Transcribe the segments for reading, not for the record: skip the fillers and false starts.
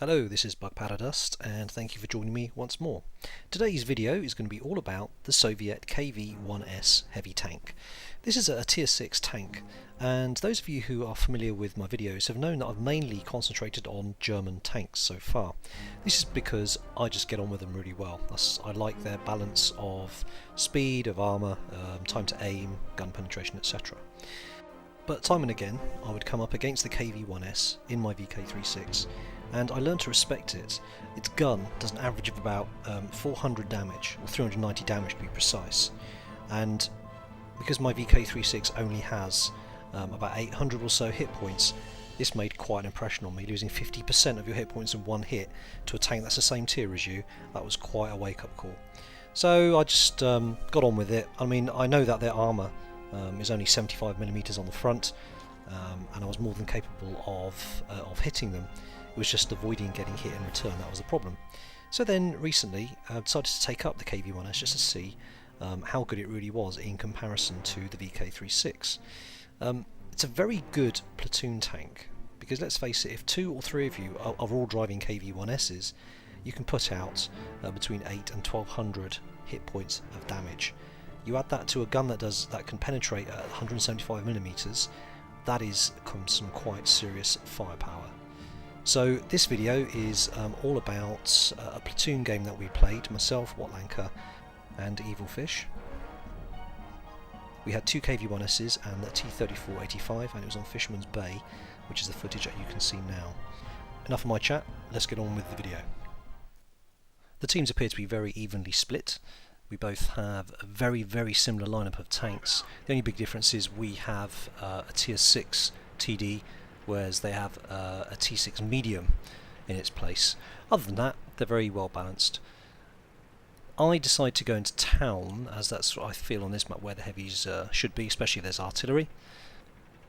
Hello, this is Bug Powder Dust, and thank you for joining me once more. Today's video is going to be all about the Soviet KV1-S Heavy Tank. This is a Tier 6 tank, and those of you who are familiar with my videos have known that I've mainly concentrated on German tanks so far. This is because I just get on with them really well. I like their balance of speed, of armour, time to aim, gun penetration, etc. But time and again I would come up against the KV1-S in my VK36, and I learned to respect it. Its gun does an average of about 400 damage, or 390 damage to be precise, and because my VK36 only has about 800 or so hit points, this made quite an impression on me. Losing 50% of your hit points in one hit to a tank that's the same tier as you, that was quite a wake-up call. So I just got on with it. I mean, I know that their armour is only 75mm on the front, and I was more than capable of hitting them. It was just avoiding getting hit in return, that was the problem. So then recently I decided to take up the KV1-S just to see how good it really was in comparison to the VK36. It's a very good platoon tank, because let's face it, if 2 or 3 of you are all driving KV1-Ss, you can put out between 8 and 1200 hit points of damage. You add that to a gun that can penetrate at 175mm, that is some quite serious firepower. So this video is all about a platoon game that we played, myself, Wotlankor and EvilPhish. We had 2 KV1Ss and a T-34-85, and it was on Fisherman's Bay, which is the footage that you can see now. Enough of my chat, let's get on with the video. The teams appear to be very evenly split. We both have a very similar lineup of tanks. The only big difference is we have a Tier 6 TD, whereas they have a T6 medium in its place. Other than that, they're very well balanced. I decide to go into town, as that's what I feel on this map where the heavies should be, especially if there's artillery.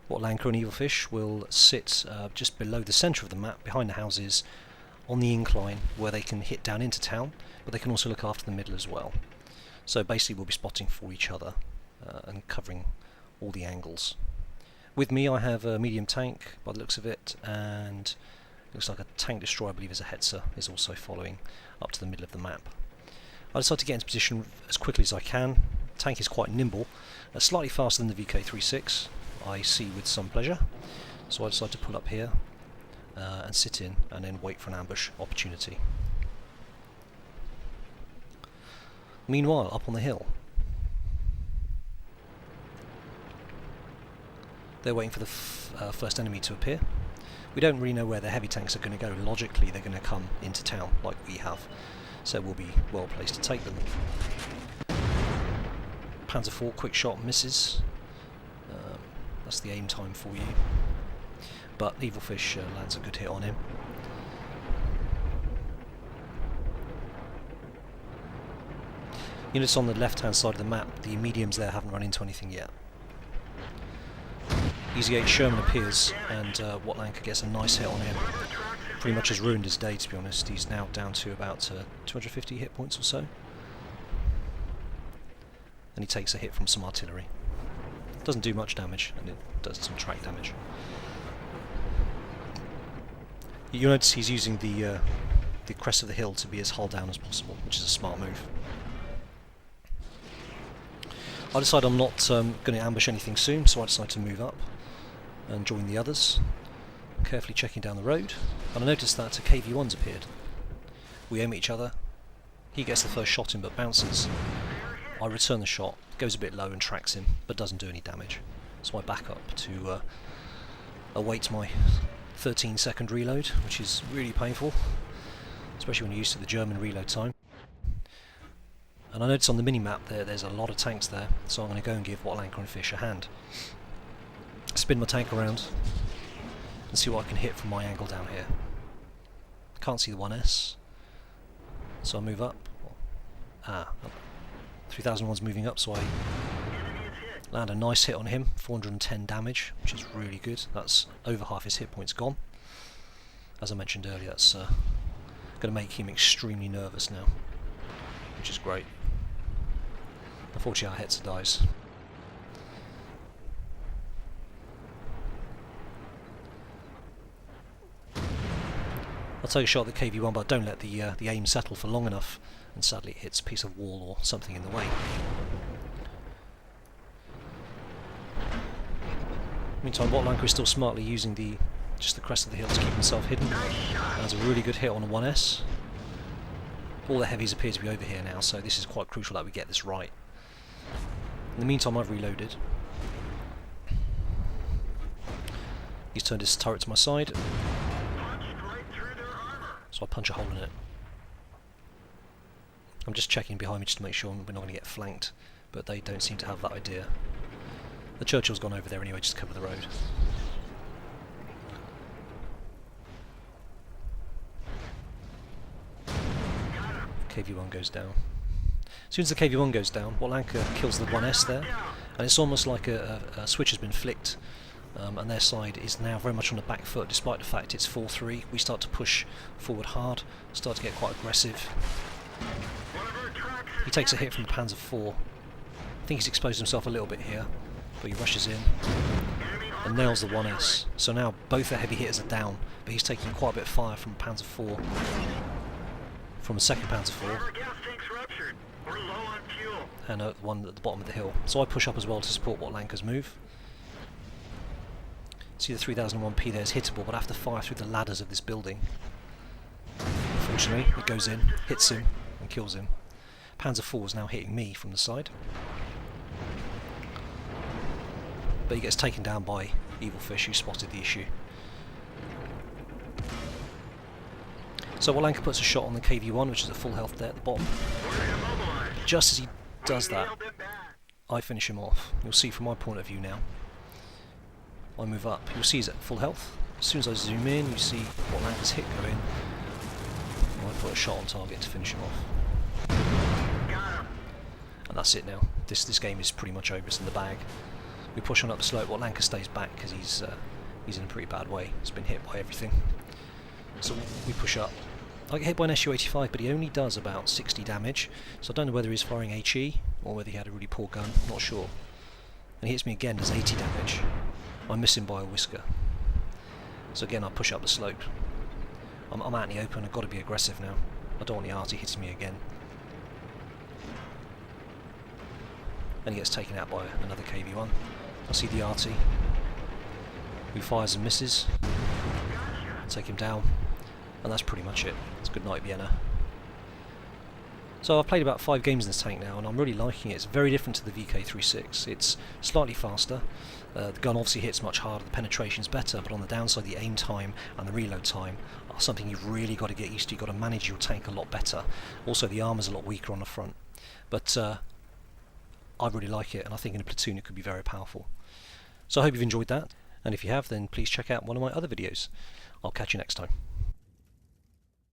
Wotlankor and EvilPhish will sit just below the centre of the map, behind the houses, on the incline, where they can hit down into town, but they can also look after the middle as well. So basically we'll be spotting for each other and covering all the angles. With me I have a medium tank by the looks of it, and it looks like a tank destroyer, I believe is a Hetzer, is also following up to the middle of the map. I decide to get into position as quickly as I can. The tank is quite nimble, slightly faster than the VK36, I see with some pleasure. So I decide to pull up here and sit in and then wait for an ambush opportunity. Meanwhile, up on the hill, they're waiting for the first enemy to appear. We don't really know where the heavy tanks are going to go. Logically, they're going to come into town like we have, so we'll be well placed to take them. Panzer IV, quick shot, misses. That's the aim time for you. But EvilPhish lands a good hit on him. You notice on the left hand side of the map, the mediums there haven't run into anything yet. Easy 8 Sherman appears, and Wotlankor gets a nice hit on him. Pretty much has ruined his day, to be honest. He's now down to about 250 hit points or so. And he takes a hit from some artillery. Doesn't do much damage, and it does some track damage. You'll notice he's using the crest of the hill to be as hull down as possible, which is a smart move. I decide I'm not going to ambush anything soon, so I decide to move up and join the others, carefully checking down the road, and I notice that a KV1's appeared. We aim at each other, he gets the first shot in but bounces. I return the shot, goes a bit low and tracks him, but doesn't do any damage. So I back up to await my 13-second reload, which is really painful, especially when you're used to the German reload time. And I notice on the mini-map there's a lot of tanks there, so I'm going to go and give Wotlankor and Fish a hand. Spin my tank around and see what I can hit from my angle down here. I can't see the 1S, so I move up. 3001's moving up, so I land a nice hit on him, 410 damage, which is really good. That's over half his hit points gone. As I mentioned earlier, that's going to make him extremely nervous now, which is great. Unfortunately our Hetzer dies. I'll take a shot at the KV1, but don't let the aim settle for long enough, and sadly it hits a piece of wall or something in the way. Meantime, Wotlankor is still smartly using just the crest of the hill to keep himself hidden. That's a really good hit on a 1S. All the heavies appear to be over here now, so this is quite crucial that we get this right. In the meantime, I've reloaded. He's turned his turret to my side, so I punch a hole in it. I'm just checking behind me just to make sure we're not going to get flanked, but they don't seem to have that idea. The Churchill's gone over there anyway, just to cover the road. KV1 goes down. As soon as the KV1 goes down, Wotlankor kills the 1S there, and it's almost like a switch has been flicked, and their side is now very much on the back foot, despite the fact it's 4-3. We start to push forward hard, start to get quite aggressive. He takes a hit from the Panzer IV. I think he's exposed himself a little bit here, but he rushes in and nails the 1S. So now both the heavy hitters are down, but he's taking quite a bit of fire from Panzer IV, from the second Panzer IV, and the one at the bottom of the hill. So I push up as well to support Wotlankor's move. See, the 3001p there is hittable, but I have to fire through the ladders of this building. Unfortunately, it goes in, hits him, and kills him. Panzer IV is now hitting me from the side, but he gets taken down by EvilPhish, who spotted the issue. So Wotlankor puts a shot on the KV1, which is at full health there at the bottom. Just as he does that, I finish him off. You'll see from my point of view now. I move up. You'll see he's at full health. As soon as I zoom in, you see Wotlankor's hit go in. And I put a shot on target to finish him off. And that's it now. This game is pretty much over. It's in the bag. We push on up the slope. Wotlankor stays back because he's in a pretty bad way. He's been hit by everything. So we push up. I get hit by an Su-85, but he only does about 60 damage. So I don't know whether he's firing HE or whether he had a really poor gun. Not sure. And he hits me again, does 80 damage. I miss him by a whisker. So again, I push up the slope. I'm out in the open. I've got to be aggressive now. I don't want the arty hitting me again. And he gets taken out by another KV1. I see the arty, who fires and misses. Take him down, and that's pretty much it. It's good night, Vienna. So I've played about 5 games in this tank now, and I'm really liking it. It's very different to the VK36. It's slightly faster. The gun obviously hits much harder, the penetration's better, but on the downside, the aim time and the reload time are something you've really got to get used to. You've got to manage your tank a lot better. Also, the armour's a lot weaker on the front. But I really like it, and I think in a platoon it could be very powerful. So I hope you've enjoyed that, and if you have, then please check out one of my other videos. I'll catch you next time.